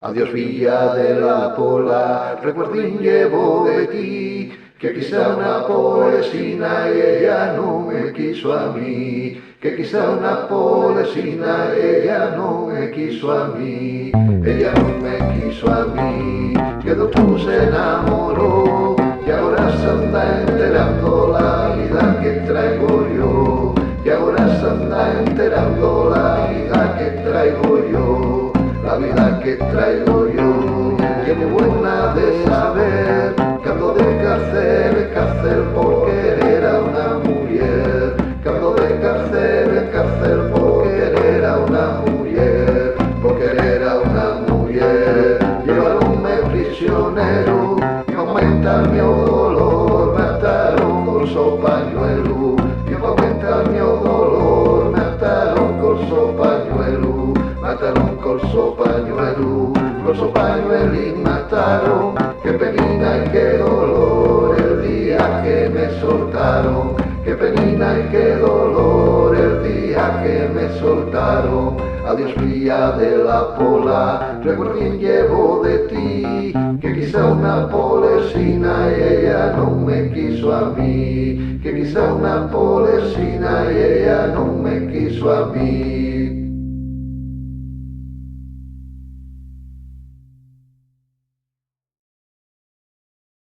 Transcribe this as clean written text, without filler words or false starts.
Adiós villa de la Pola, recuerdín llevo de ti, que quizá una polesina y ella no me quiso a mí, que quizá una polesina ella no me quiso a mí, ella no me quiso a mí, que tú se enamoró, y ahora se anda enterando la vida que traigo yo, y ahora se anda enterando la vida que traigo yo. La vida que traigo yo, que muy buena de saber, que ando de cárcel porque era una mujer, que ando de cárcel porque era una mujer, porque era una mujer. Llevaronme prisionero y aumentar mi dolor, mataron con su pañuelo, y aumentar mi dolor, mataron con su pañuelo. Mataron con su pañuelo y mataron, qué penina y qué dolor el día que me soltaron, qué penina y qué dolor el día que me soltaron. Adiós villa de la Pola, recuerdín llevo de ti, que quizá una polesina y ella no me quiso a mí, que quizá una polesina y ella no me quiso a mí.